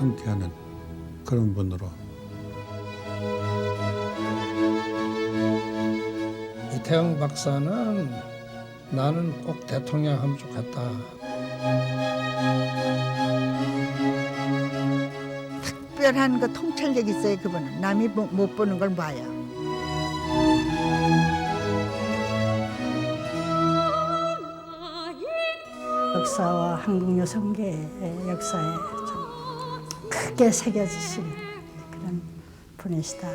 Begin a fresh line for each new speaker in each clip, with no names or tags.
함께하는 그런 분으로. 이태영 박사는 나는 꼭 대통령 하면 좋겠다.
특별한 그 통찰력 있어요. 그분은 남이 못 보는 걸 봐요.
역사와 한국 여성계의 역사에 좀 크게 새겨지신 그런 분이시다.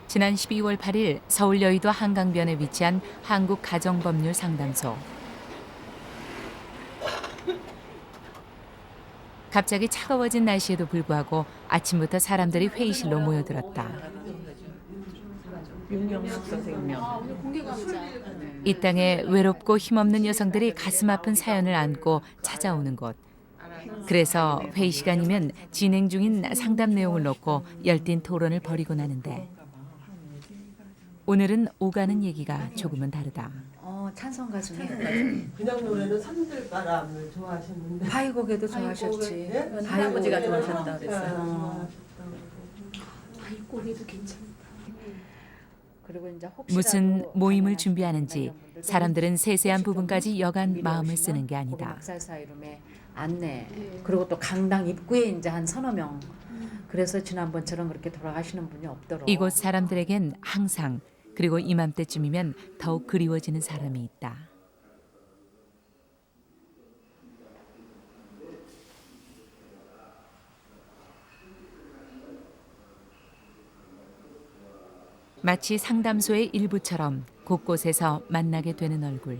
지난 12월 8일 서울 여의도 한강변에 위치한 한국가정법률상담소. 갑자기 차가워진 날씨에도 불구하고 아침부터 사람들이 회의실로 모여들었다.
윤영숙 선생님.
이 땅에 외롭고 힘없는 여성들이 가슴 아픈 사연을 안고 찾아오는 곳. 그래서 회의 시간이면 진행 중인 상담 내용을 놓고 열띤 토론을 벌이곤 하는데 오늘은 오가는 얘기가 조금은 다르다.
찬성가 중에
그냥 노래는 산들바람을 좋아하셨는데
바이곡에도 좋아하셨지.
네?
할아버지가 좋아하셨다 그랬어요.
바이곡에도 괜찮다.
그리고 이제
무슨 모임을 준비하는지 사람들은 세세한 부분까지 여간 마음을 쓰는 게 아니다.
막살사 이름의 안내 그리고 또 강당 입구에 이제 한 서너 명. 그래서 지난번처럼 그렇게 돌아가시는 분이 없도록.
이곳 사람들에겐 항상 그리고 이맘때쯤이면 더욱 그리워지는 사람이 있다. 마치 상담소의 일부처럼 곳곳에서 만나게 되는 얼굴.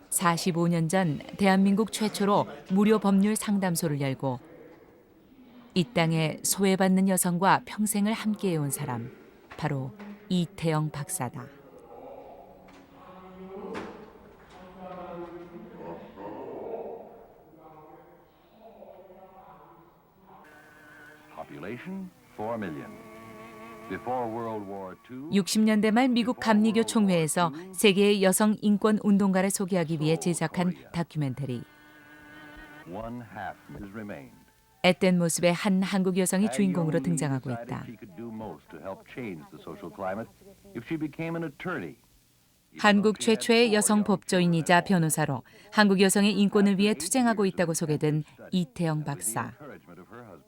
45년 전 대한민국 최초로 무료 법률 상담소를 열고 이 땅에 소외받는 여성과 평생을 함께해온 사람, 바로 이태영 박사다.
Population 4 million. Before World War II,
60년대 말 미국 감리교 총회에서 세계의 여성 인권 운동가를 소개하기 위해 제작한 다큐멘터리.
one half has remained.
앳된 모습의 한 한국 여성이 주인공으로 등장하고 있다.
She could do most to help change the social climate if she became an attorney.
한국 최초의 여성 법조인이자 변호사로 한국 여성의 인권을 위해 투쟁하고 있다고 소개된 이태영 박사.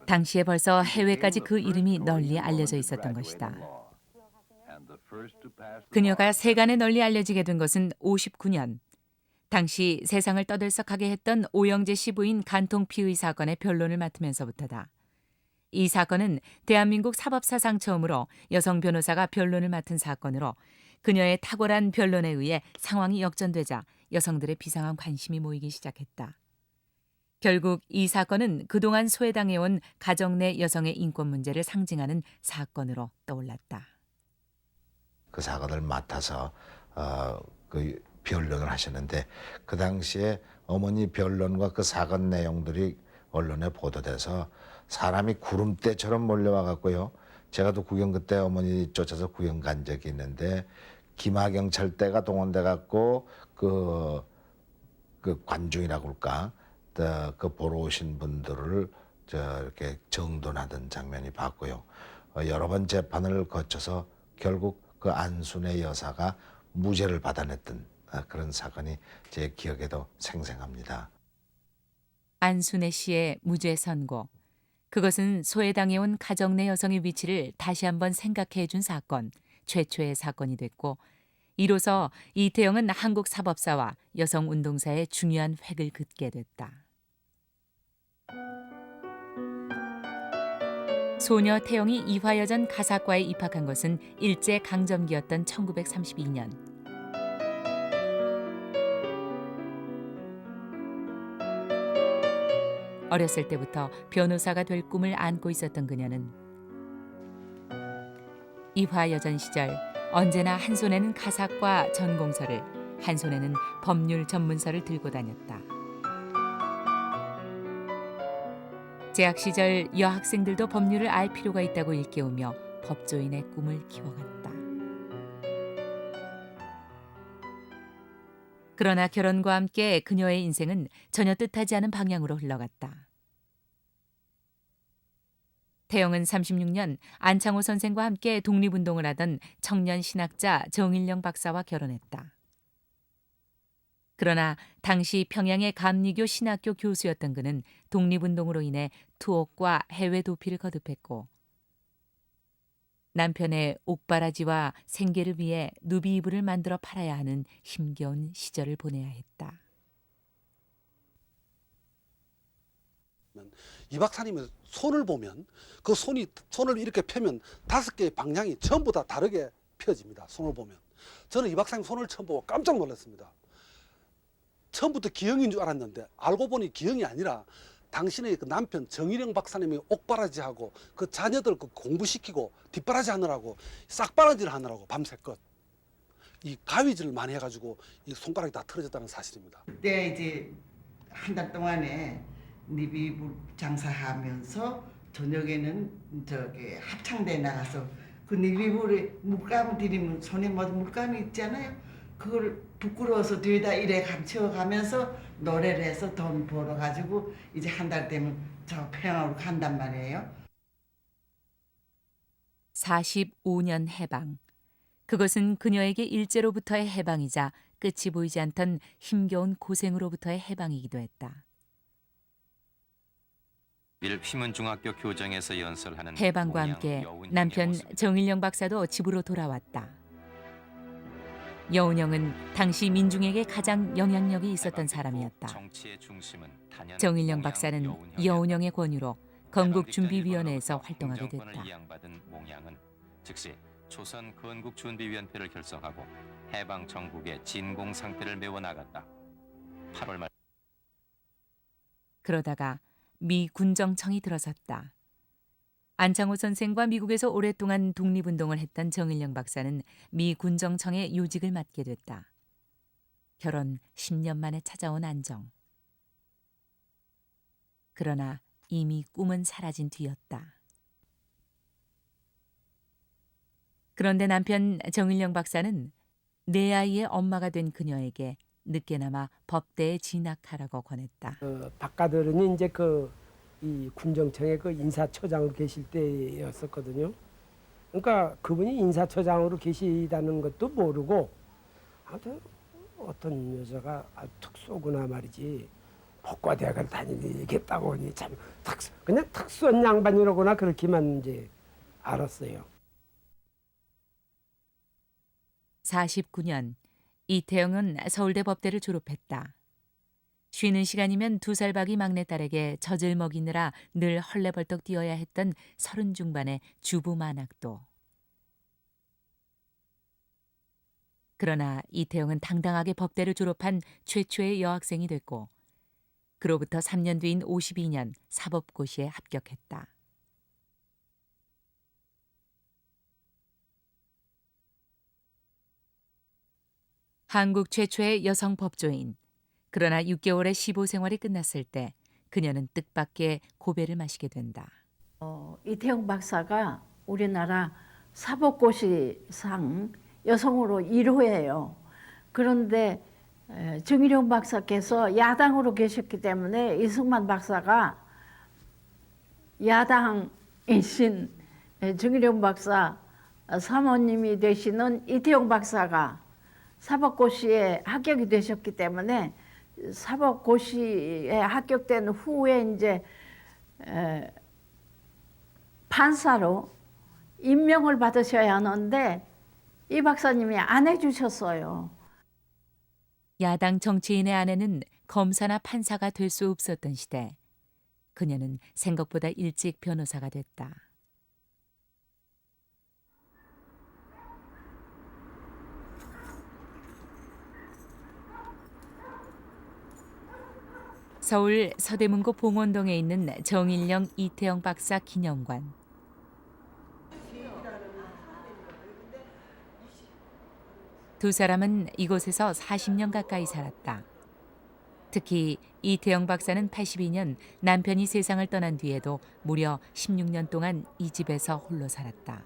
당시에 벌써 해외까지 그 이름이 널리 알려져 있었던 것이다. 그녀가 세간에 널리 알려지게 된 것은 59년. 당시 세상을 떠들썩하게 했던 오영재 씨 부인 간통 피의 사건의 변론을 맡으면서부터다. 이 사건은 대한민국 사법사상 처음으로 여성 변호사가 변론을 맡은 사건으로 그녀의 탁월한 변론에 의해 상황이 역전되자 여성들의 비상한 관심이 모이기 시작했다. 결국 이 사건은 그동안 소외당해온 가정 내 여성의 인권 문제를 상징하는 사건으로 떠올랐다.
그 사건을 맡아서 그 변론을 하셨는데 그 당시에 어머니 변론과 그 사건 내용들이 언론에 보도돼서 사람이 구름대처럼 몰려와 갖고요. 제가 또 구경 그때 어머니 쫓아서 구경 간 적이 있는데 기마경찰대가 동원돼 갖고 그 관중이라고 할까 그 보러 오신 분들을 이렇게 정돈하던 장면이 봤고요. 여러 번 재판을 거쳐서 결국 그 안순의 여사가 무죄를 받아냈던 그런 사건이 제 기억에도 생생합니다.
안순애 씨의 무죄 선고. 그것은 소외당해온 가정 내 여성의 위치를 다시 한번 생각해 준 사건, 최초의 사건이 됐고 이로써 이태영은 한국 사법사와 여성운동사의 중요한 획을 긋게 됐다. 소녀 태영이 이화여전 가사과에 입학한 것은 일제강점기였던 1932년. 어렸을 때부터 변호사가 될 꿈을 안고 있었던 그녀는 이화여전 시절 언제나 한 손에는 가사과 전공서를, 한 손에는 법률 전문서를 들고 다녔다. 재학 시절 여학생들도 법률을 알 필요가 있다고 일깨우며 법조인의 꿈을 키워갔다. 그러나 결혼과 함께 그녀의 인생은 전혀 뜻하지 않은 방향으로 흘러갔다. 태영은 36년 안창호 선생과 함께 독립운동을 하던 청년 신학자 정일영 박사와 결혼했다. 그러나 당시 평양의 감리교 신학교 교수였던 그는 독립운동으로 인해 투옥과 해외 도피를 거듭했고 남편의 옥바라지와 생계를 위해 누비 이불을 만들어 팔아야 하는 힘겨운 시절을 보내야 했다.
이 박사님의 손을 보면 그 손을 이렇게 펴면 5개의 방향이 전부 다 다르게 펴집니다. 손을 보면. 저는 이 박사님 손을 처음 보고 깜짝 놀랐습니다. 처음부터 기형인 줄 알았는데 알고 보니 기형이 아니라 당신의 그 남편 정일영 박사님이 옥바라지하고 그 자녀들 그 공부시키고 뒷바라지 하느라고 싹바라지를 하느라고 밤새껏 이 가위질을 많이 해가지고 이 손가락이 다 틀어졌다는 사실입니다.
그때 이제 한 달 동안에 니비불 장사하면서 저녁에는 저기 합창대에 나가서 그 니비불에 물감 들이면 손에 뭐 물감이 있잖아요. 그걸 부끄러워서 뒤에다 이래 감춰가면서 노래를 해서 돈 벌어가지고 이제 한 달 되면 저 평양으로 간단 말이에요.
45년 해방. 그것은 그녀에게 일제로부터의 해방이자 끝이 보이지 않던 힘겨운 고생으로부터의 해방이기도 했다.
휘문중학교 교정에서 연설하는
해방과 함께 남편 정일영 박사도 집으로 돌아왔다. 여운형은 당시 민중에게 가장 영향력이 있었던 사람이었다. 정일영 박사는 여운형의 권유로 건국준비위원회에서 활동하게 됐다.
즉시 조선 건국준비위원회를 결성하고 해방 정국의 진공 상태를 메워 나갔다. 8월 말
그러다가 미 군정청이 들어섰다. 안창호 선생과 미국에서 오랫동안 독립운동을 했던 정일영 박사는 미 군정청의 요직을 맡게 됐다. 결혼 10년 만에 찾아온 안정. 그러나 이미 꿈은 사라진 뒤였다. 그런데 남편 정일영 박사는 내 아이의 엄마가 된 그녀에게 늦게나마 법대에 진학하라고 권했다.
박가들은 이제 이 군정청의 그 인사처장으로 계실 때였었거든요. 그러니까 그분이 인사처장으로 계시다는 것도 모르고 하여튼 어떤 여자가 특수구나 말이지 법과대학을 다니겠다고 하니 참 그냥 특수한 양반이라거나 그렇게만 이제 알았어요.
49년 이태영은 서울대 법대를 졸업했다. 쉬는 시간이면 2살박이 막내딸에게 젖을 먹이느라 늘 헐레벌떡 뛰어야 했던 30 중반의 주부 만학도. 그러나 이태영은 당당하게 법대를 졸업한 최초의 여학생이 됐고 그로부터 3년 뒤인 52년 사법고시에 합격했다. 한국 최초의 여성 법조인. 그러나 6개월의 시보 생활이 끝났을 때 그녀는 뜻밖의 고배를 마시게 된다.
이태영 박사가 우리나라 사법고시상 여성으로 1호예요. 그런데 정일영 박사께서 야당으로 계셨기 때문에 이승만 박사가 야당이신 정일영 박사 사모님이 되시는 이태영 박사가 사법고시에 합격이 되셨기 때문에 사법고시에 합격된 후에 이제 판사로 임명을 받으셔야 하는데 이 박사님이 안 해주셨어요.
야당 정치인의 아내는 검사나 판사가 될 수 없었던 시대. 그녀는 생각보다 일찍 변호사가 됐다. 서울 서대문구 봉원동에 있는 정일영 이태영 박사 기념관. 두 사람은 이곳에서 40년 가까이 살았다. 특히 이태영 박사는 82년 남편이 세상을 떠난 뒤에도 무려 16년 동안 이 집에서 홀로 살았다.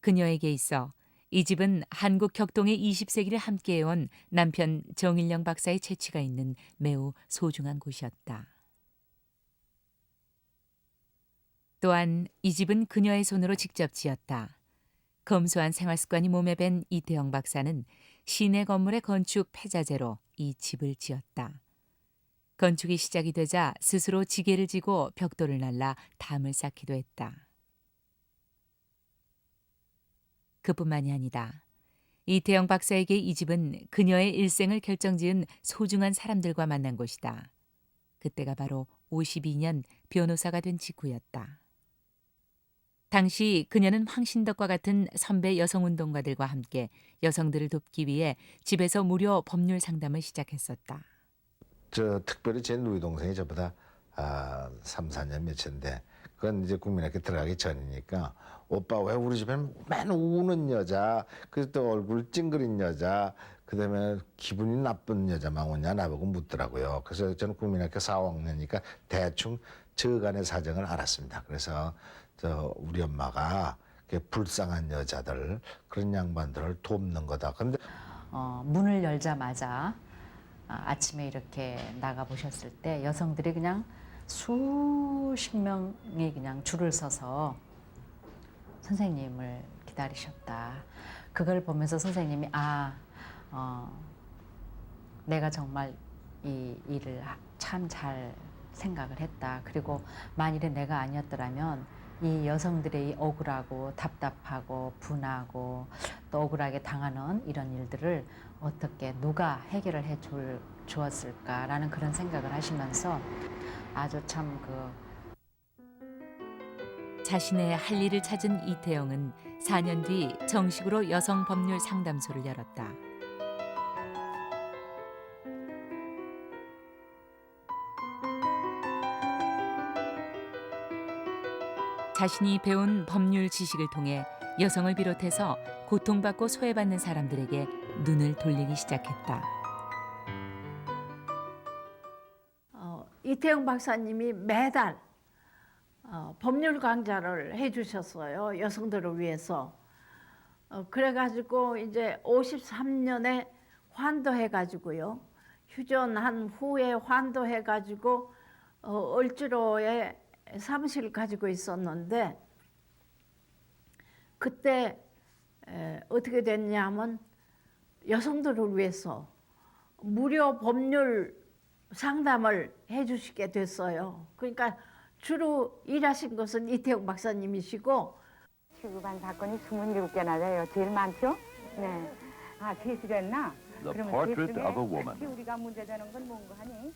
그녀에게 있어 이 집은 한국 격동의 20세기를 함께해온 남편 정일영 박사의 채취가 있는 매우 소중한 곳이었다. 또한 이 집은 그녀의 손으로 직접 지었다. 검소한 생활 습관이 몸에 밴 이태영 박사는 시내 건물의 건축 폐자재로 이 집을 지었다. 건축이 시작이 되자 스스로 지게를 지고 벽돌을 날라 담을 쌓기도 했다. 그뿐만이 아니다. 이태영 박사에게 이 집은 그녀의 일생을 결정지은 소중한 사람들과 만난 곳이다. 그때가 바로 52년 변호사가 된 직후였다. 당시 그녀는 황신덕과 같은 선배 여성운동가들과 함께 여성들을 돕기 위해 집에서 무료 법률 상담을 시작했었다.
특별히 제 누이 동생이 저보다 3, 4년 몇인데 그건 이제 국민학교 들어가기 전이니까 오빠 왜 우리 집에는 맨 우는 여자, 그래서 또 얼굴 찡그린 여자, 그다음에 기분이 나쁜 여자만 오냐 나보고 묻더라고요. 그래서 저는 국민학교 4학년이니까 대충 저간의 사정을 알았습니다. 그래서 우리 엄마가 불쌍한 여자들 그런 양반들을 돕는 거다. 근데
문을 열자마자 아침에 이렇게 나가 보셨을 때 여성들이 그냥 수십 명이 그냥 줄을 서서 선생님을 기다리셨다. 그걸 보면서 선생님이 내가 정말 이 일을 참 잘 생각을 했다. 그리고 만일에 내가 아니었더라면 이 여성들의 억울하고 답답하고 분하고 또 억울하게 당하는 이런 일들을 어떻게 누가 해결을 해 주었을까라는 그런 생각을 하시면서 아주 참
자신의 할 일을 찾은 이태영은 4년 뒤 정식으로 여성 법률 상담소를 열었다. 자신이 배운 법률 지식을 통해 여성을 비롯해서 고통받고 소외받는 사람들에게 눈을 돌리기 시작했다.
이태영 박사님이 매달 법률 강좌를 해주셨어요. 여성들을 위해서. 그래가지고 이제 53년에 환도해가지고요. 휴전한 후에 환도해가지고 을지로에 사무실을 가지고 있었는데 그때 어떻게 됐냐면 여성들을 위해서 무료 법률 상담을 해주시게 됐어요. 그러니까 주로 일하신 것은 이태영 박사님이시고
취급한 사건이 27개나 돼요. 제일 많죠? 네. 제시됐나?
The Portrait of a Woman.
우리가 문제되는 건 뭔가 하니?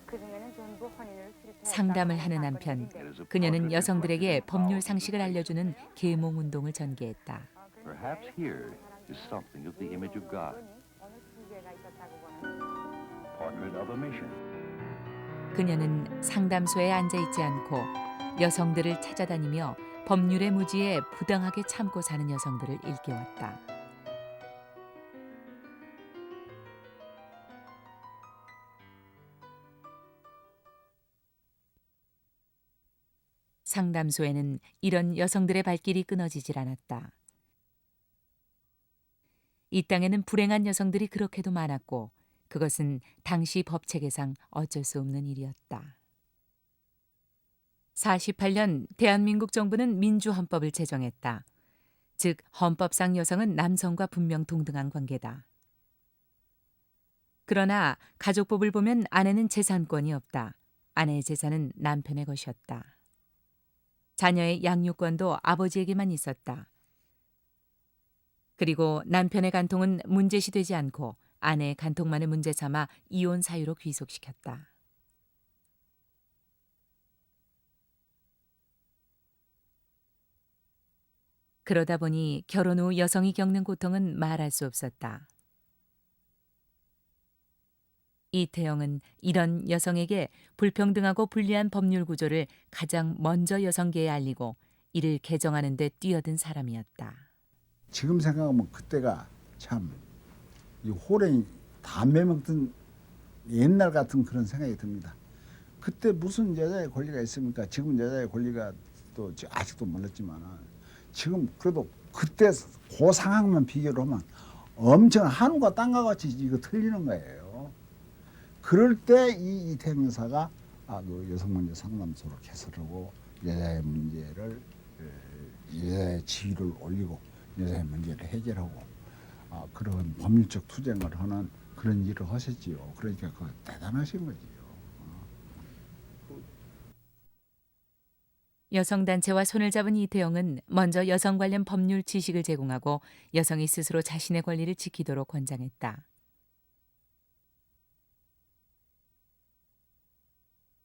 그중에는 전부 혼인을
상담을 하는 한편 그녀는 여성들에게 법률 상식을 알려주는 계몽 운동을 전개했다.
Perhaps here is something of the image of God. Portrait of a Mission.
그녀는 상담소에 앉아있지 않고 여성들을 찾아다니며 법률의 무지에 부당하게 참고 사는 여성들을 일깨웠다. 상담소에는 이런 여성들의 발길이 끊어지질 않았다. 이 땅에는 불행한 여성들이 그렇게도 많았고 그것은 당시 법체계상 어쩔 수 없는 일이었다. 48년 대한민국 정부는 민주헌법을 제정했다. 즉 헌법상 여성은 남성과 분명 동등한 관계다. 그러나 가족법을 보면 아내는 재산권이 없다. 아내의 재산은 남편의 것이었다. 자녀의 양육권도 아버지에게만 있었다. 그리고 남편의 간통은 문제시되지 않고 아내의 간통만을 문제 삼아 이혼 사유로 귀속시켰다. 그러다 보니 결혼 후 여성이 겪는 고통은 말할 수 없었다. 이태영은 이런 여성에게 불평등하고 불리한 법률 구조를 가장 먼저 여성계에 알리고 이를 개정하는 데 뛰어든 사람이었다.
지금 생각하면 그때가 참 이 호랭이 담배 먹던 옛날 같은 그런 생각이 듭니다. 그때 무슨 여자의 권리가 있습니까? 지금 여자의 권리가 또 아직도 몰랐지만 지금 그래도 그때 그 상황만 비교를 하면 엄청 하늘과 땅과 같이 이거 틀리는 거예요. 그럴 때 이 이태영 여사가 그 여성문제 상담소를 개설하고 여자의 문제를 여자의 지위를 올리고 여자의 문제를 해결하고 그런 법률적 투쟁을 하는 그런 일을 하셨지요. 그러니까 그 대단하신 거지요.
여성단체와 손을 잡은 이태영은 먼저 여성 관련 법률 지식을 제공하고 여성이 스스로 자신의 권리를 지키도록 권장했다.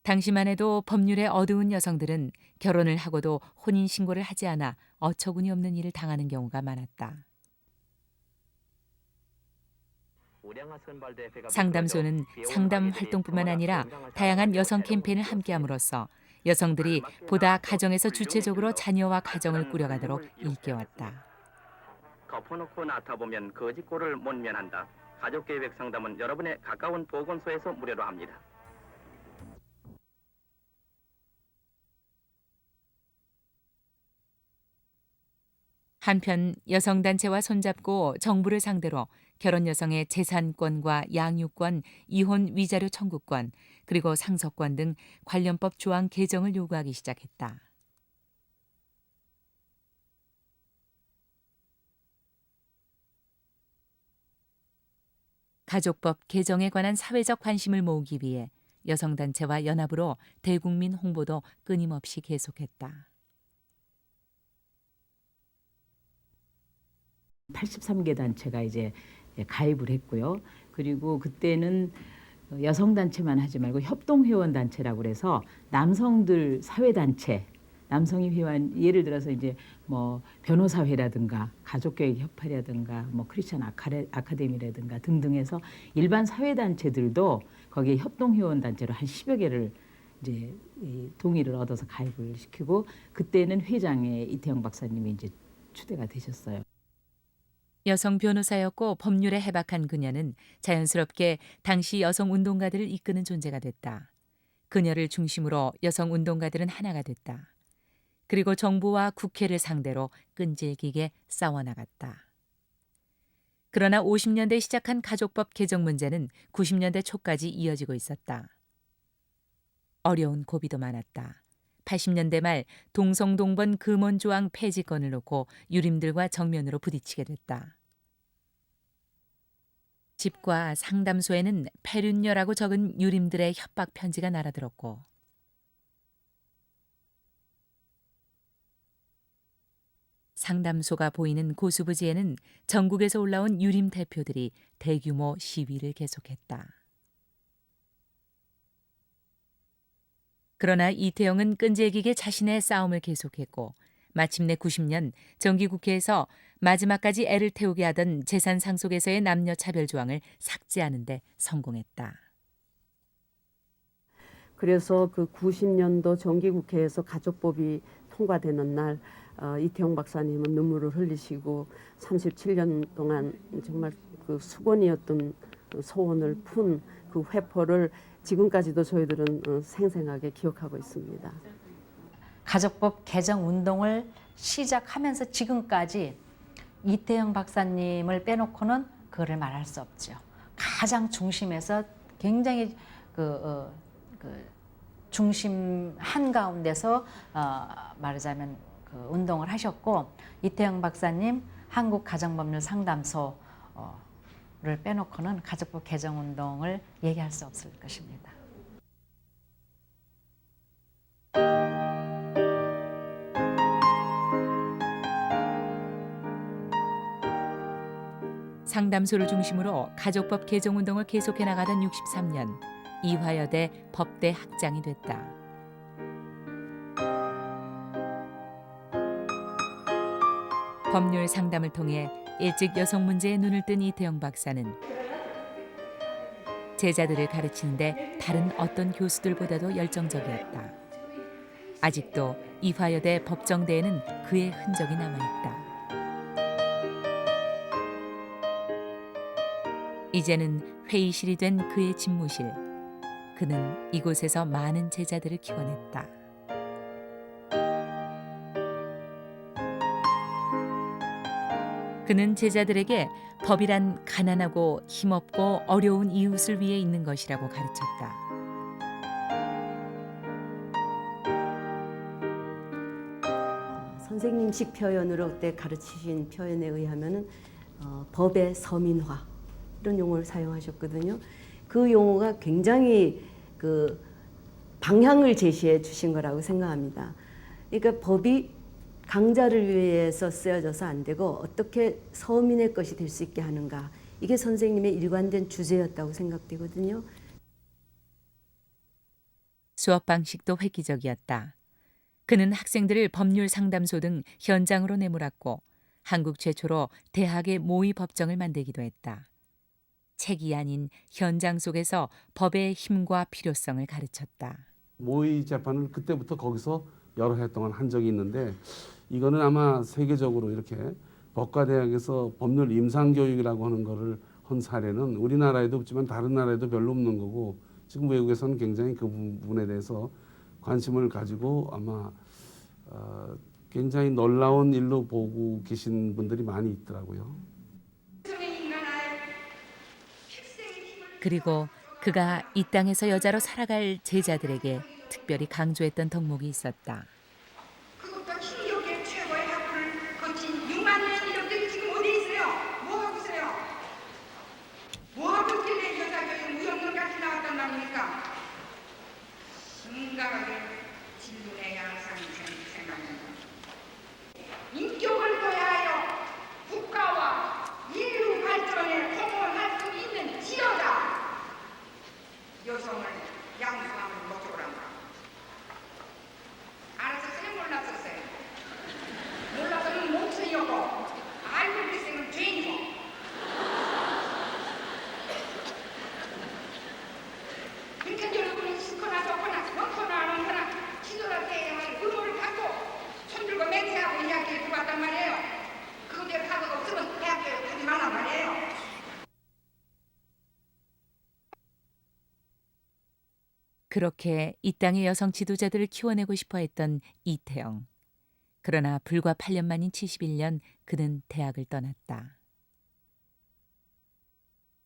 당시만 해도 법률의 어두운 여성들은 결혼을 하고도 혼인신고를 하지 않아 어처구니 없는 일을 당하는 경우가 많았다. 상담소는 상담 활동뿐만 아니라 다양한 여성 캠페인을 함께함으로써 여성들이 보다 가정에서 주체적으로 자녀와 가정을 꾸려가도록 일깨웠다.
덮어놓고 나타보면 거짓골을 못 면한다. 가족계획 상담은 여러분의 가까운 보건소에서 무료로 합니다.
한편 여성단체와 손잡고 정부를 상대로 결혼 여성의 재산권과 양육권, 이혼 위자료 청구권, 그리고 상속권 등 관련법 조항 개정을 요구하기 시작했다. 가족법 개정에 관한 사회적 관심을 모으기 위해 여성단체와 연합으로 대국민 홍보도 끊임없이 계속했다.
83개 단체가 이제 가입을 했고요. 그리고 그때는 여성단체만 하지 말고 협동회원단체라고 그래서 남성들 사회단체, 남성이 회원, 예를 들어서 이제 뭐 변호사회라든가 가족교육협회라든가 뭐 크리스천 아카데미라든가 등등 해서 일반 사회단체들도 거기에 협동회원단체로 한 10여 개를 이제 동의를 얻어서 가입을 시키고 그때는 회장에 이태영 박사님이 이제 추대가 되셨어요.
여성 변호사였고 법률에 해박한 그녀는 자연스럽게 당시 여성 운동가들을 이끄는 존재가 됐다. 그녀를 중심으로 여성 운동가들은 하나가 됐다. 그리고 정부와 국회를 상대로 끈질기게 싸워나갔다. 그러나 50년대 시작한 가족법 개정 문제는 90년대 초까지 이어지고 있었다. 어려운 고비도 많았다. 80년대 말 동성동본 금원조항 폐지건을 놓고 유림들과 정면으로 부딪히게 됐다. 집과 상담소에는 폐륜녀라고 적은 유림들의 협박 편지가 날아들었고 상담소가 보이는 고수부지에는 전국에서 올라온 유림 대표들이 대규모 시위를 계속했다. 그러나 이태영은 끈질기게 자신의 싸움을 계속했고 마침내 90년 정기국회에서 마지막까지 애를 태우게 하던 재산 상속에서의 남녀 차별 조항을 삭제하는 데 성공했다.
그래서 그 90년도 정기국회에서 가족법이 통과되는 날 이태영 박사님은 눈물을 흘리시고 37년 동안 정말 그 수건이었던 소원을 푼 그 회포를 지금까지도 저희들은 생생하게 기억하고 있습니다.
가족법 개정 운동을 시작하면서 지금까지 이태영 박사님을 빼놓고는 그거를 말할 수 없죠. 가장 중심에서 굉장히 중심 한가운데서 말하자면 그 운동을 하셨고 이태영 박사님 한국가정법률 상담소를 빼놓고는 가족법 개정 운동을 얘기할 수 없을 것입니다.
상담소를 중심으로 가족법 개정 운동을 계속해 나가던 63년 이화여대 법대 학장이 됐다. 법률 상담을 통해 일찍 여성 문제에 눈을 뜬 이태영 박사는 제자들을 가르치는데 다른 어떤 교수들보다도 열정적이었다. 아직도 이화여대 법정대에는 그의 흔적이 남아있다. 이제는 회의실이 된 그의 집무실. 그는 이곳에서 많은 제자들을 키워냈다. 그는 제자들에게 법이란 가난하고 힘없고 어려운 이웃을 위해 있는 것이라고 가르쳤다.
선생님식 표현으로 그때 가르치신 표현에 의하면은 법의 서민화 이런 용어를 사용하셨거든요. 그 용어가 굉장히 그 방향을 제시해 주신 거라고 생각합니다. 그러니까 법이 강자를 위해서 쓰여져서 안 되고 어떻게 서민의 것이 될 수 있게 하는가. 이게 선생님의 일관된 주제였다고 생각되거든요.
수업 방식도 획기적이었다. 그는 학생들을 법률 상담소 등 현장으로 내몰았고 한국 최초로 대학의 모의 법정을 만들기도 했다. 책이 아닌 현장 속에서 법의 힘과 필요성을 가르쳤다.
모의 재판을 그때부터 거기서 여러 해 동안 한 적이 있는데 이거는 아마 세계적으로 이렇게 법과대학에서 법률 임상교육이라고 하는 거를 한 사례는 우리나라에도 없지만 다른 나라에도 별로 없는 거고 지금 외국에서는 굉장히 그 부분에 대해서 관심을 가지고 아마 굉장히 놀라운 일로 보고 계신 분들이 많이 있더라고요.
그리고 그가 이 땅에서 여자로 살아갈 제자들에게 특별히 강조했던 덕목이 있었다.
그것도 신력의 최고의 학문을 거친 6만 년 인력들이 지금 어디 있어요? 뭐 하고 있어요? 뭐 하고 있길래 여자교육 무용론 같이 나왔단 말입니까? 심각하게 진문의 양상이 생각합니다. 인격을 더하여 국가와 인류 발전에 공헌할 수 있는 지도자 여성을 양성하는 목적으로 한다. 알았었어요? 몰랐었어요? 몰랐으면 몽천이었고 알고 있으면 죄인이고. 그러니까 여러분은 싫거나 좋거나 원거나 안 원거나 지도자께 할 의무를 갖고 손들고 맹세하고 이야기를 들어왔단 말이에요. 그대로 가고 없으면 대학교에 가지 말란 말이에요.
그렇게 이 땅의 여성 지도자들을 키워내고 싶어 했던 이태영. 그러나 불과 8년 만인 71년 그는 대학을 떠났다.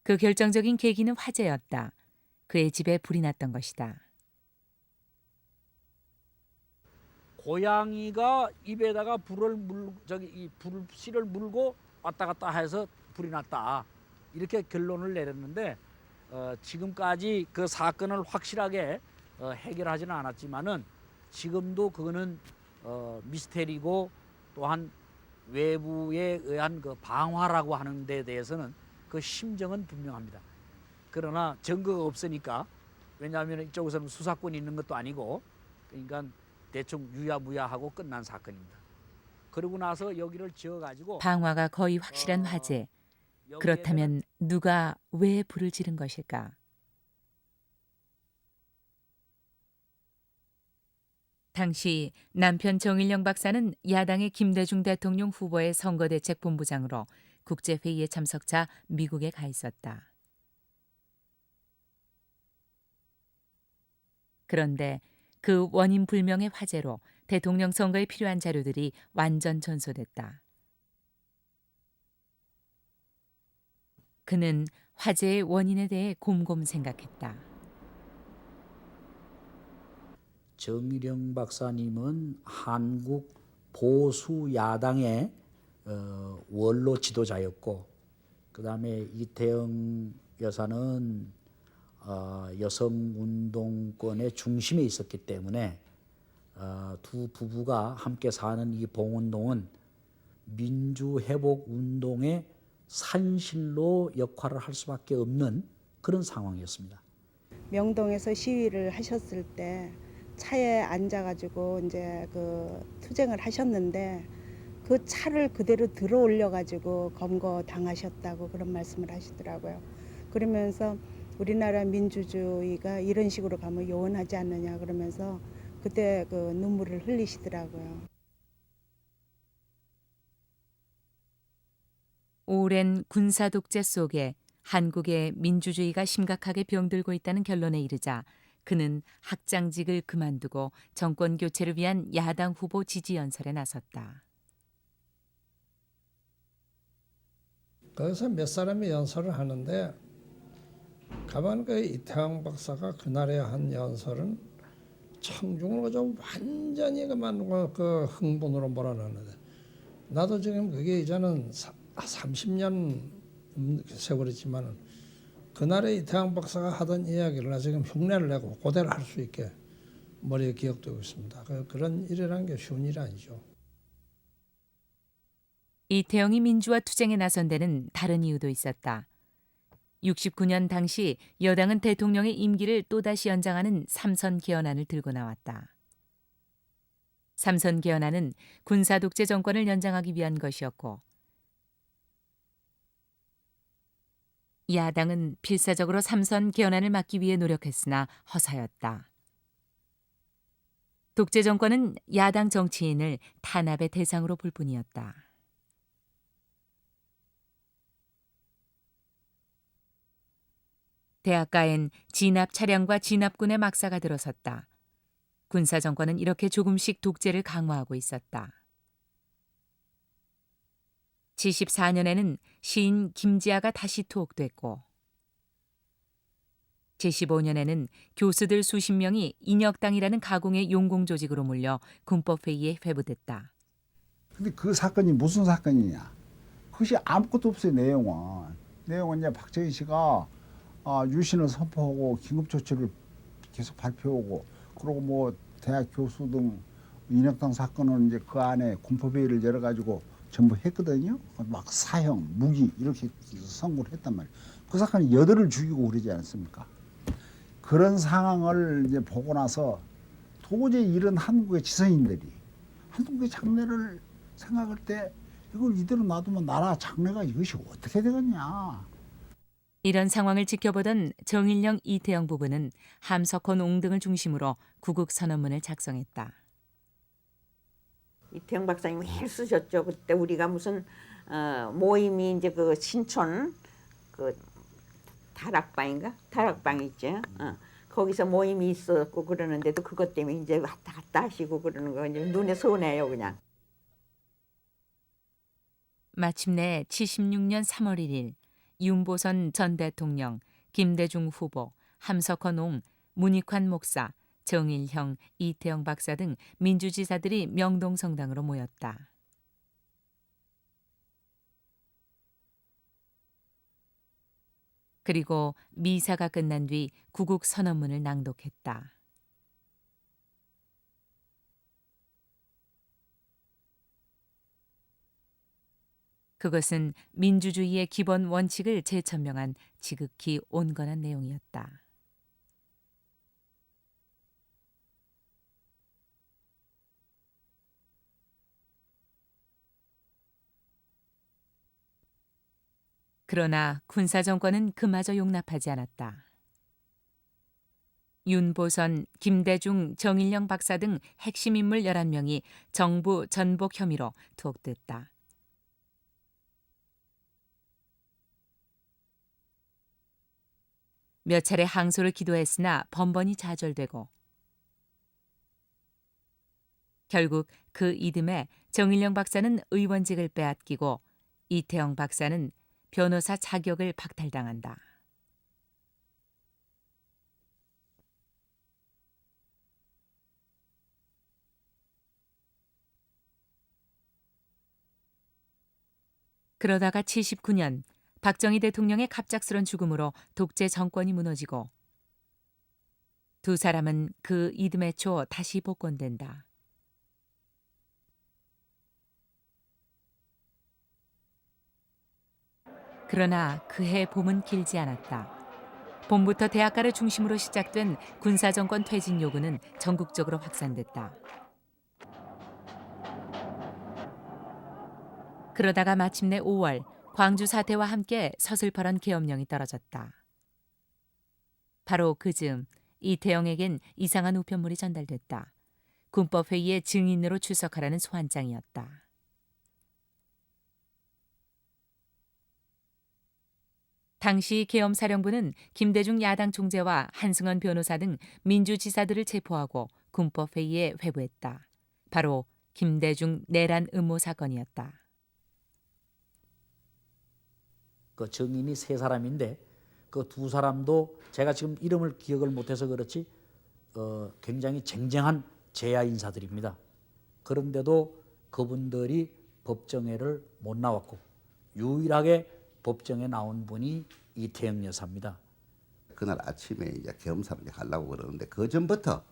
그 결정적인 계기는 화재였다. 그의 집에 불이 났던 것이다.
고양이가 입에다가 씨를 물고 왔다 갔다 해서 불이 났다. 이렇게 결론을 내렸는데 지금까지 그 사건을 확실하게 해결하지는 않았지만은 지금도 그거는 미스테리고 또한 외부에 의한 그 방화라고 하는 데 대해서는 그 심정은 분명합니다. 그러나 증거가 없으니까 왜냐하면 이쪽에서는 수사권이 있는 것도 아니고 그러니까 대충 유야무야하고 끝난 사건입니다. 그러고 나서 여기를 지어가지고
방화가 거의 확실한 화재. 그렇다면 누가 왜 불을 지른 것일까? 당시 남편 정일영 박사는 야당의 김대중 대통령 후보의 선거대책본부장으로 국제회의에 참석자 미국에 가 있었다. 그런데 그 원인 불명의 화재로 대통령 선거에 필요한 자료들이 완전 전소됐다. 그는 화재의 원인에 대해 곰곰 생각했다.
정일영 박사님은 한국 보수 야당의 원로 지도자였고 그다음에 이태영 여사는 여성 운동권의 중심에 있었기 때문에 두 부부가 함께 사는 이 봉운동은 민주회복 운동의 산실로 역할을 할 수밖에 없는 그런 상황이었습니다.
명동에서 시위를 하셨을 때 차에 앉아가지고 이제 그 투쟁을 하셨는데 그 차를 그대로 들어 올려가지고 검거 당하셨다고 그런 말씀을 하시더라고요. 그러면서 우리나라 민주주의가 이런 식으로 가면 요원하지 않느냐 그러면서 그때 그 눈물을 흘리시더라고요.
오랜 군사 독재 속에 한국의 민주주의가 심각하게 병들고 있다는 결론에 이르자 그는 학장직을 그만두고 정권 교체를 위한 야당 후보 지지 연설에 나섰다.
거기서 몇 사람이 연설을 하는데 가만 그 이태영 박사가 그날에 한 연설은 청중을 좀 완전히 그만 그 흥분으로 몰아넣는데 나도 지금 그게 이제는 30년 세월이지만 그날에 이태영 박사가 하던 이야기를 나 지금 흉내를 내고 고대를 할 수 있게 머리에 기억되고 있습니다. 그런 일이라는 게 쉬운 일이 아니죠.
이태영이 민주화 투쟁에 나선 데는 다른 이유도 있었다. 69년 당시 여당은 대통령의 임기를 또다시 연장하는 삼선 개헌안을 들고 나왔다. 삼선 개헌안은 군사 독재 정권을 연장하기 위한 것이었고 야당은 필사적으로 삼선 개헌안을 막기 위해 노력했으나 허사였다. 독재 정권은 야당 정치인을 탄압의 대상으로 볼 뿐이었다. 대학가엔 진압 차량과 진압군의 막사가 들어섰다. 군사 정권은 이렇게 조금씩 독재를 강화하고 있었다. 74년에는 시인 김지아가 다시 투옥됐고 75년에는 교수들 수십 명이 인혁당이라는 가공의 용공 조직으로 몰려 군법회의에 회부됐다.
근데 그 사건이 무슨 사건이냐? 그것이 아무것도 없어요. 내용은 이제 박정희 씨가 유신을 선포하고 긴급조치를 계속 발표하고 그리고 뭐 대학 교수 등 인혁당 사건은 이제 그 안에 군법회의를 열어가지고 전부 했거든요. 막 사형, 무기 이렇게 선고를 했단 말이에요. 그 사건이 8을 죽이고 그러지 않습니까? 그런 상황을 이제 보고 나서 도저히 이런 한국의 지성인들이 한국의 장래를 생각할 때 이걸 이대로 놔두면 나라 장래가 이것이 어떻게 되겠냐.
이런 상황을 지켜보던 정일영, 이태영 부부는 함석헌 옹 등을 중심으로 구국선언문을 작성했다.
이태영 박사님이 매일 쓰셨죠. 그때 우리가 무슨 모임이 이제 그 신촌 그 다락방인가? 다락방 있죠. 거기서 모임이 있었고 그러는데도 그것 때문에 이제 왔다 갔다 하시고 그러는 거 이제 눈에 선해요 그냥.
마침내 76년 3월 1일 윤보선 전 대통령, 김대중 후보, 함석헌 옹, 문익환 목사, 정일형, 이태영 박사 등 민주지사들이 명동성당으로 모였다. 그리고 미사가 끝난 뒤 구국선언문을 낭독했다. 그것은 민주주의의 기본 원칙을 재천명한 지극히 온건한 내용이었다. 그러나 군사정권은 그마저 용납하지 않았다. 윤보선, 김대중, 정일영 박사 등 핵심 인물 11명이 정부 전복 혐의로 투옥됐다. 몇 차례 항소를 기도했으나 번번이 좌절되고 결국 그 이듬해 정일영 박사는 의원직을 빼앗기고 이태영 박사는 변호사 자격을 박탈당한다. 그러다가 79년 박정희 대통령의 갑작스런 죽음으로 독재 정권이 무너지고 두 사람은 그 이듬해 초 다시 복권된다. 그러나 그해 봄은 길지 않았다. 봄부터 대학가를 중심으로 시작된 군사정권 퇴진 요구는 전국적으로 확산됐다. 그러다가 마침내 5월 광주 사태와 함께 서슬퍼런 계엄령이 떨어졌다. 바로 그 즈음 이태영에겐 이상한 우편물이 전달됐다. 군법회의에 증인으로 출석하라는 소환장이었다. 당시 계엄사령부는 김대중 야당 총재와 한승원 변호사 등 민주지사들을 체포하고 군법회의에 회부했다. 바로 김대중 내란 음모 사건이었다.
그 증인이 3사람인데 그 2사람도 제가 지금 이름을 기억을 못해서 그렇지 굉장히 쟁쟁한 재야 인사들입니다. 그런데도 그분들이 법정에를 못 나왔고 유일하게 법정에 나온 분이 이태영 여사입니다.
그날 아침에 이제 계엄사를 가려고 그러는데 그 전부터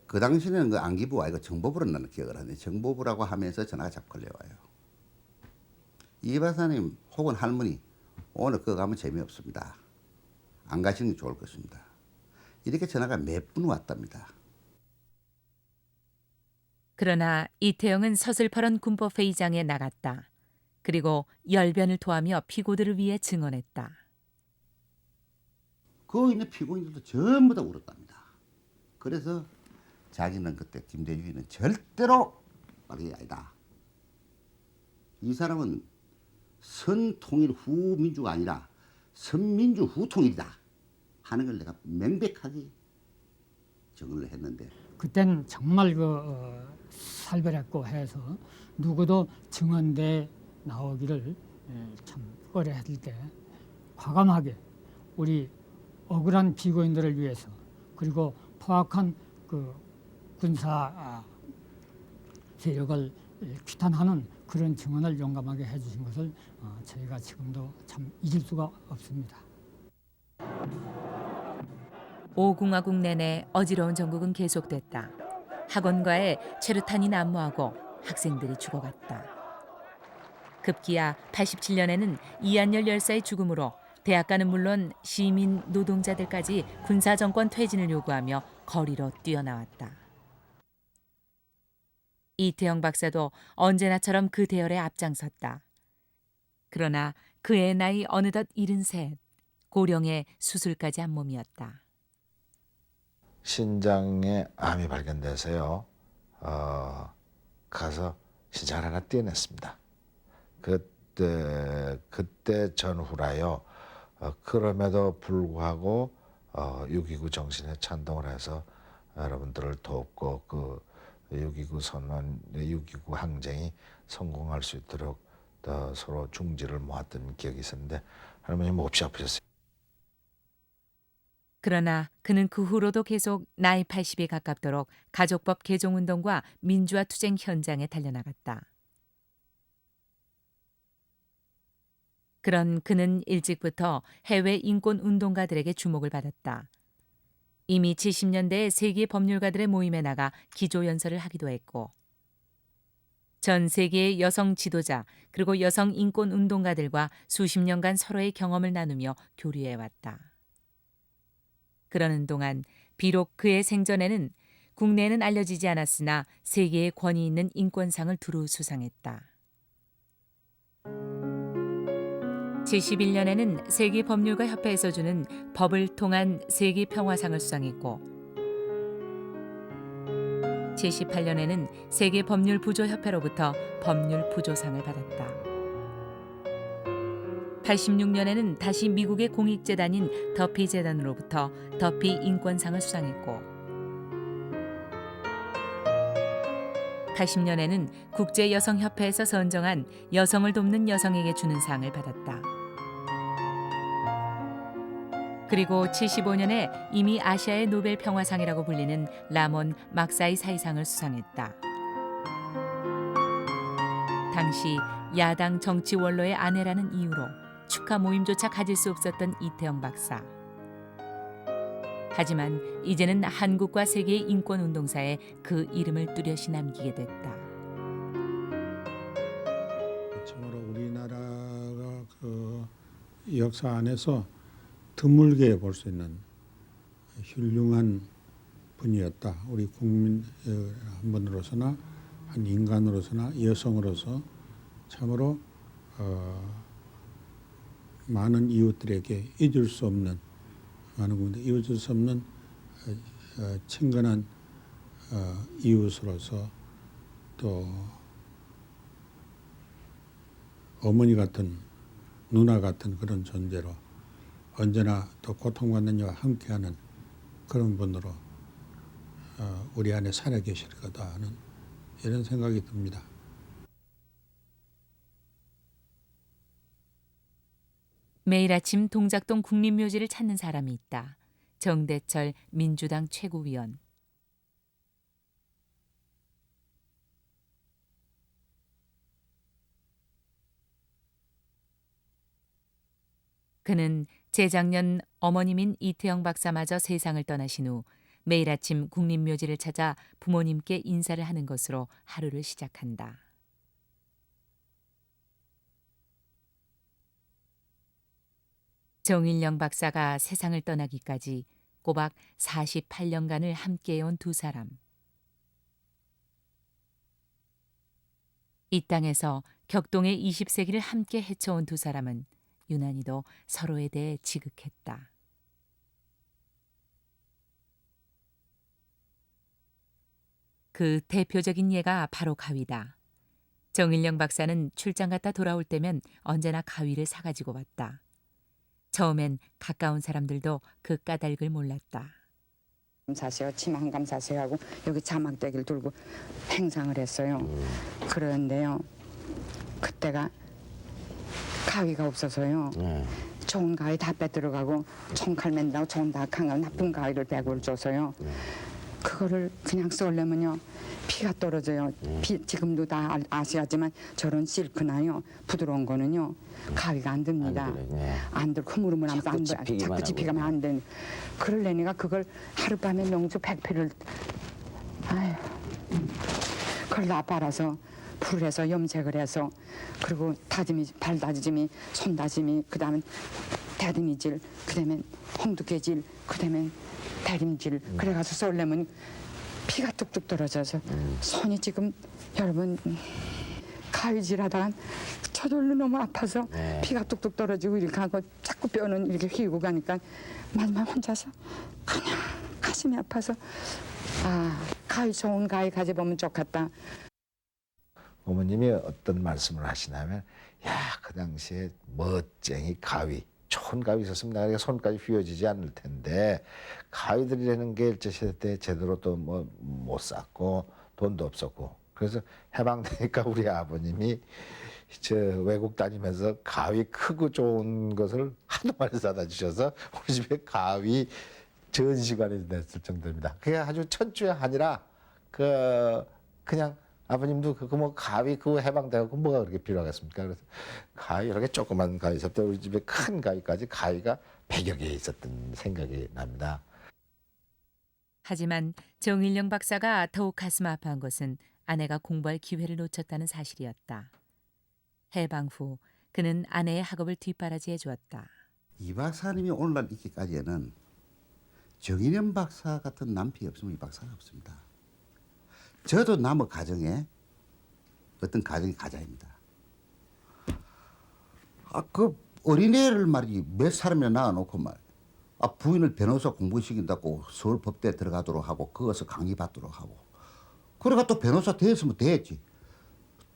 그 당시에는 그 안기부가 아니고 정보부로 나는 기억을 하는데 정보부라고 하면서 전화가 자꾸 걸려와요. 이 박사님 혹은 할머니 오늘 그거 가면 재미없습니다. 안 가시는 게 좋을 것입니다. 이렇게 전화가 몇 분 왔답니다.
그러나 이태영은 서슬퍼런 군법회의장에 나갔다. 그리고 열변을 토하며 피고들을 위해 증언했다.
그 있는 피고인들도 전부 다 울었답니다. 그래서 자기는 그때 김대중이는 절대로 말이 아니다. 이 사람은 선통일 후 민주가 아니라 선민주 후 통일이다 하는 걸 내가 명백하게 정을 했는데
그때는 정말 살벌했고 해서 누구도 증언대에 나오기를 참 꺼려했을 때 과감하게 우리 억울한 피고인들을 위해서 그리고 포악한 그 군사 세력을 규탄하는 그런 증언을 용감하게 해주신 것을 저희가 지금도 참 잊을 수가 없습니다.
5공화국 내내 어지러운 전국은 계속됐다. 학원가에 최루탄이 난무하고 학생들이 죽어갔다. 급기야 87년에는 이한열 열사의 죽음으로 대학가는 물론 시민 노동자들까지 군사정권 퇴진을 요구하며 거리로 뛰어나왔다. 이태영 박사도 언제나처럼 그 대열에 앞장섰다. 그러나 그의 나이 어느덧 73, 고령의 수술까지 한 몸이었다.
신장에 암이 발견돼서요. 가서 신장을 하나 떼어냈습니다. 그때 전후라요. 그럼에도 불구하고 6.29 정신에 찬동을 해서 여러분들을 돕고 그 6.29 선언, 6.29 항쟁이 성공할 수 있도록 서로 중지를 모았던 기억이 있었는데 할머니 몹시 아프셨어요.
그러나 그는 그 후로도 계속 나이 80에 가깝도록 가족법 개정운동과 민주화 투쟁 현장에 달려나갔다. 그런 그는 일찍부터 해외 인권운동가들에게 주목을 받았다. 이미 70년대에 세계 법률가들의 모임에 나가 기조연설을 하기도 했고 전 세계의 여성 지도자 그리고 여성 인권운동가들과 수십 년간 서로의 경험을 나누며 교류해왔다. 그러는 동안 비록 그의 생전에는 국내에는 알려지지 않았으나 세계에 권위 있는 인권상을 두루 수상했다. 71년에는 세계법률가협회에서 주는 법을 통한 세계평화상을 수상했고 78년에는 세계법률부조협회로부터 법률부조상을 받았다. 86년에는 다시 미국의 공익재단인 더피재단으로부터 더피 인권상을 수상했고 80년에는 국제여성협회에서 선정한 여성을 돕는 여성에게 주는 상을 받았다. 그리고 75년에 이미 아시아의 노벨 평화상이라고 불리는 라몬 막사이사이상을 수상했다. 당시 야당 정치 원로의 아내라는 이유로 축하 모임조차 가질 수 없었던 이태영 박사. 하지만 이제는 한국과 세계의 인권운동사에 그 이름을 뚜렷이 남기게 됐다.
참으로 우리나라가 그 역사 안에서 드물게 볼 수 있는 훌륭한 분이었다. 우리 국민 한 분으로서나 한 인간으로서나 여성으로서 참으로 많은 이웃들에게 잊을 수 없는 많은 분들 잊을 수 없는 친근한 이웃으로서 또 어머니 같은 누나 같은 그런 존재로 언제나 또 고통받는 이와 함께하는 그런 분으로 우리 안에 살아 계실 거다 하는 이런 생각이 듭니다.
매일 아침 동작동 국립묘지를 찾는 사람이 있다. 정대철 민주당 최고위원. 그는 재작년 어머님인 이태영 박사마저 세상을 떠나신 후 매일 아침 국립묘지를 찾아 부모님께 인사를 하는 것으로 하루를 시작한다. 정일영 박사가 세상을 떠나기까지 꼬박 48년간을 함께해온 두 사람. 이 땅에서 격동의 20세기를 함께 헤쳐온 두 사람은 유난히도 서로에 대해 지극했다. 그 대표적인 예가 바로 가위다. 정일영 박사는 출장 갔다 돌아올 때면 언제나 가위를 사가지고 왔다. 처음엔 가까운 사람들도 그 까닭을 몰랐다.
사세요. 침 한 감 사세요 하고 여기 자막대기를 들고 행상을 했어요. 그런데요. 그때가 가위가 없어서요. 좋은 가위 다 빼들어가고 총칼 맨다고 좋은 다 강한 나쁜 가위를 100을 줘서요. 그거를 그냥 썰려면요. 피가 떨어져요. 지금도 다 아시겠지만 저런 실크나요. 부드러운 거는요. 가위가 안 듭니다. 안 들, 흐물흐물 하면서 안 돼. 자꾸 집히가면 안 돼. 그럴래니가 그걸 하룻밤에 명주 100피를 그걸 다 빨아서 불을 해서 염색을 해서 그리고 다짐이, 발 다짐이, 손 다짐이, 그 다음에 다듬이질, 그 다음에 홍두깨질, 그 다음에 다림질, 그래가지고 썰려면 피가 뚝뚝 떨어져서 손이 지금 여러분 가위질하다가 저절로 너무 아파서 피가 뚝뚝 떨어지고 이렇게 하고 자꾸 뼈는 이렇게 휘고 가니까 마지막 혼자서 그냥 가슴이 아파서 가위 좋은 가위 가져보면 좋겠다.
어머님이 어떤 말씀을 하시냐면 그 당시에 멋쟁이 가위 좋은 가위 있었으면 내가 손까지 휘어지지 않을 텐데 가위들이라는 게 일제시대 때 제대로 또 뭐 못 샀고 돈도 없었고 그래서 해방되니까 우리 아버님이 저 외국 다니면서 가위 크고 좋은 것을 하도 많이 사다 주셔서 우리 집에 가위 전시관이 됐을 정도입니다. 그게 아주 천추의 한이라 그냥 아버님도 뭐 가위 그거 해방되고 뭐가 그렇게 필요하겠습니까? 그래서 가위 이렇게 조그만 가위 있었대 우리 집에 큰 가위까지 가위가 100여 개 있었던 생각이 납니다.
하지만 정일영 박사가 더욱 가슴 아파한 것은 아내가 공부할 기회를 놓쳤다는 사실이었다. 해방 후 그는 아내의 학업을 뒷바라지해 주었다.
이 박사님이 오늘날 있기까지는 정일영 박사 같은 남편이 없으면 이 박사가 없습니다. 저도 남의 가정에 어떤 가정이 가자입니다. 그 어린애를 말이지 몇 사람이나 낳아놓고 부인을 변호사 공부시킨다고 서울 법대에 들어가도록 하고 거기서 강의 받도록 하고 그러가 또 변호사 되었으면 됐지.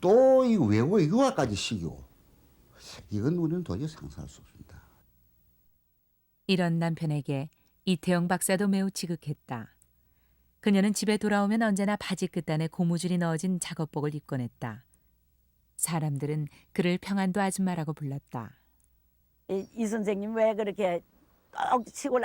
또 이 외국에 유학까지 시키고 이건 우리는 도저히 상상할 수 없습니다.
이런 남편에게 이태영 박사도 매우 지극했다. 그녀는 집에 돌아오면 언제나 바지 끝단에 고무줄이 넣어진 작업복을 입곤 했다. 사람들은 그를 평안도 아줌마라고 불렀다.
이 선생님 왜 그렇게 꼭 시골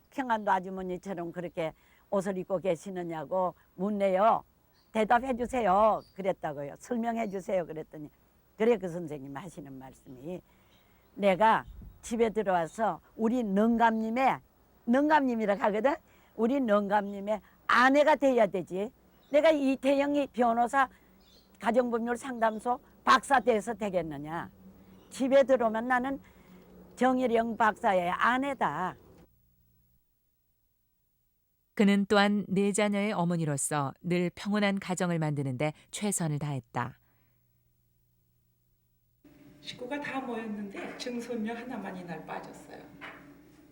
평안도 아주머니처럼 그렇게 옷을 입고 계시느냐고 묻네요. 대답해 주세요. 그랬다고요. 설명해 주세요. 그랬더니 그래 그 선생님 하시는 말씀이 내가 집에 들어와서 우리 능감님이라 하거든. 우리 능감님의 아내가 돼야 되지. 내가 이태영이 변호사 가정법률 상담소 박사 돼서 되겠느냐. 집에 들어오면 나는 정일영 박사의 아내다.
그는 또한 4자녀의 어머니로서 늘 평온한 가정을 만드는 데 최선을 다했다.
식구가 다 모였는데 증손녀 하나만 이날 빠졌어요.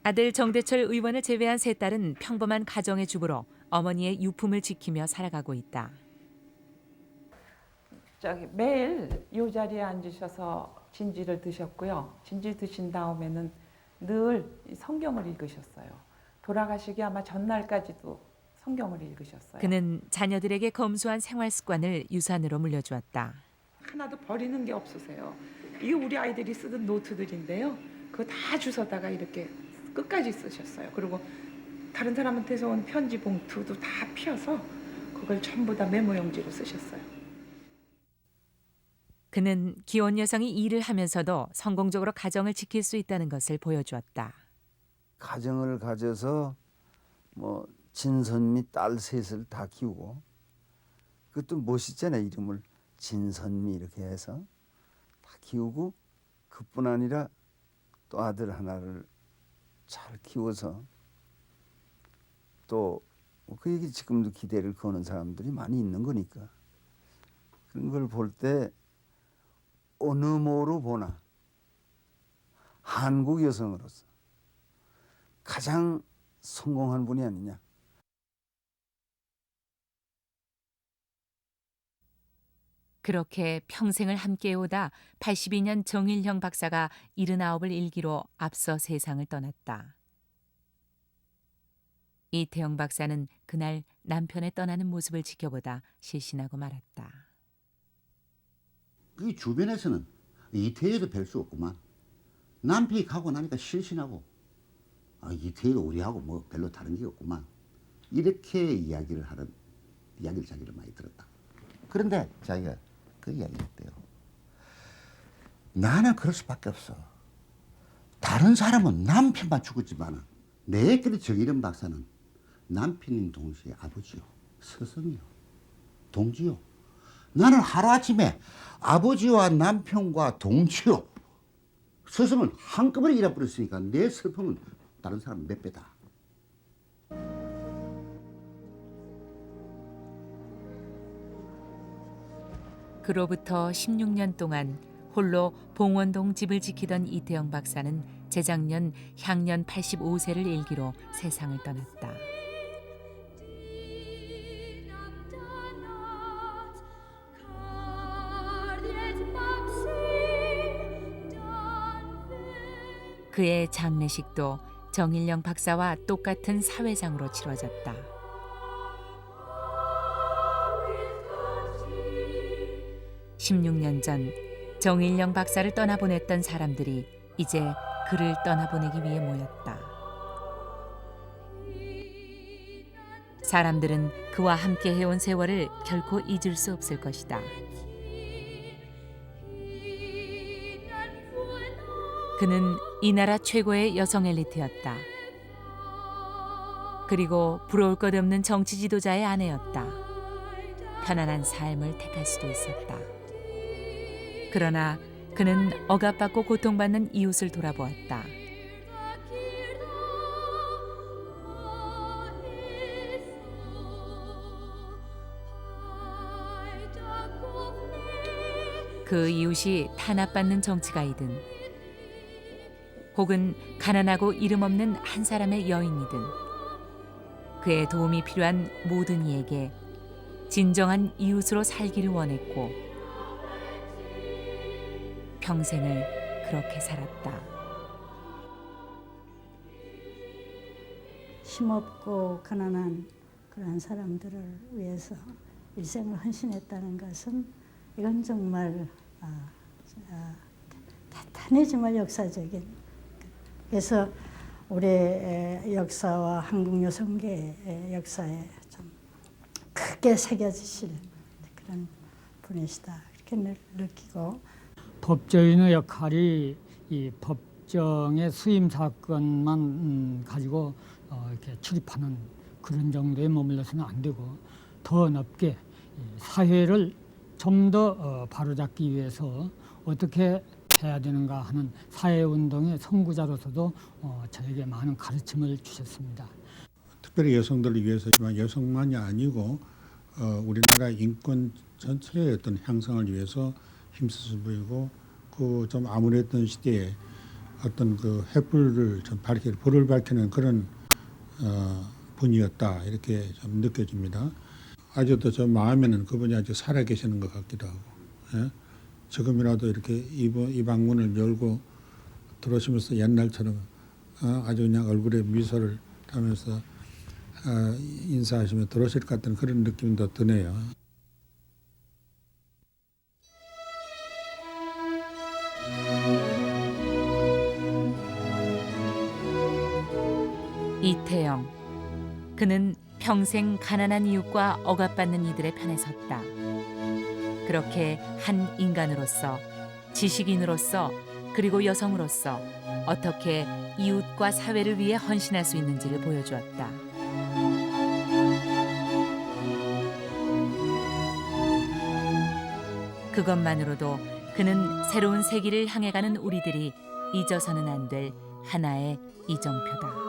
아들 정대철 의원을 제외한 세 딸은 평범한 가정의 주부로 어머니의 유품을 지키며 살아가고 있다.
매일 이 자리에 앉으셔서 진지를 드셨고요. 진지 드신 다음에는 늘 성경을 읽으셨어요. 돌아가시기 아마 전날까지도 성경을 읽으셨어요.
그는 자녀들에게 검소한 생활 습관을 유산으로 물려주었다.
하나도 버리는 게 없으세요. 이게 우리 아이들이 쓰던 노트들인데요. 그거 다 주워다가 이렇게 끝까지 쓰셨어요. 그리고 다른 사람한테서 온 편지 봉투도 다 펴서 그걸 전부 다 메모용지로 쓰셨어요.
그는 기혼 여성이 일을 하면서도 성공적으로 가정을 지킬 수 있다는 것을 보여주었다.
가정을 가져서 뭐 진선미 딸 셋을 다 키우고 그것도 멋있잖아요. 이름을 진선미 이렇게 해서 다 키우고 그뿐 아니라 또 아들 하나를 잘 키워서 또 그에게 지금도 기대를 거는 사람들이 많이 있는 거니까 그런 걸 볼 때 어느 모로 보나 한국 여성으로서 가장 성공한 분이 아니냐.
그렇게 평생을 함께해오다 82년 정일형 박사가 79을 일기로 앞서 세상을 떠났다. 이태영 박사는 그날 남편의 떠나는 모습을 지켜보다 실신하고 말았다.
이 주변에서는 이태희도 뵐 수 없구만. 남편이 가고 나니까 실신하고 이태희도 우리하고 뭐 별로 다른 게 없구만. 이렇게 이야기를 자기를 많이 들었다. 그런데 자기가 그 이야기를 했대요. 나는 그럴 수밖에 없어. 다른 사람은 남편만 죽었지만 내 길의 정일영 박사는 남편인 동시에 아버지요, 스승이요, 동지요. 나는 하루아침에 아버지와 남편과 동지요, 스승을 한꺼번에 잃어버렸으니까 내 슬픔은 다른 사람 몇 배다.
그로부터 16년 동안 홀로 봉원동 집을 지키던 이태영 박사는 재작년 향년 85세를 일기로 세상을 떠났다. 그의 장례식도 정일영 박사와 똑같은 사회상으로 치러졌다. (16년) 전 정일영 박사를 떠나보냈던 사람들이 이제 그를 떠나보내기 위해 모였다. 사람들은 그와 함께 해온 세월을 결코 잊을 수 없을 것이다. 그는 이 나라 최고의 여성 엘리트였다. 그리고 부러울 것 없는 정치 지도자의 아내였다. 편안한 삶을 택할 수도 있었다. 그러나 그는 억압받고 고통받는 이웃을 돌아보았다. 그 이웃이 탄압받는 정치가이든 혹은 가난하고 이름 없는 한 사람의 여인이든 그의 도움이 필요한 모든 이에게 진정한 이웃으로 살기를 원했고 평생을 그렇게 살았다.
힘없고 가난한 그런 사람들을 위해서 일생을 헌신했다는 것은 이건 정말 대단하지만 역사적인. 그래서 우리의 역사와 한국 여성계의 역사에 좀 크게 새겨지실 그런 분이시다 이렇게 느끼고.
법조인의 역할이 이 법정의 수임 사건만 가지고 이렇게 출입하는 그런 정도에 머물러서는 안 되고 더 넓게 사회를 좀 더 바로잡기 위해서 어떻게 해야 되는가 하는 사회운동의 선구자로서도 저에게 많은 가르침을 주셨습니다.
특별히 여성들을 위해서지만 여성만이 아니고 우리나라 인권 전체의 어떤 향상을 위해서 힘써서 보이고 그 좀 암울했던 시대에 어떤 그 횃불을 좀 불을 밝히는 그런 분이었다 이렇게 좀 느껴집니다. 아직도 저 마음에는 그분이 아직 살아 계시는 것 같기도 하고, 예? 지금이라도 이렇게 이 방문을 열고 들어오시면서 옛날처럼 아주 그냥 얼굴에 미소를 하면서 인사하시며 들어오실 것 같은 그런 느낌도 드네요.
이태영. 그는 평생 가난한 이웃과 억압받는 이들의 편에 섰다. 그렇게 한 인간으로서, 지식인으로서, 그리고 여성으로서 어떻게 이웃과 사회를 위해 헌신할 수 있는지를 보여주었다. 그것만으로도 그는 새로운 세기를 향해 가는 우리들이 잊어서는 안 될 하나의 이정표다.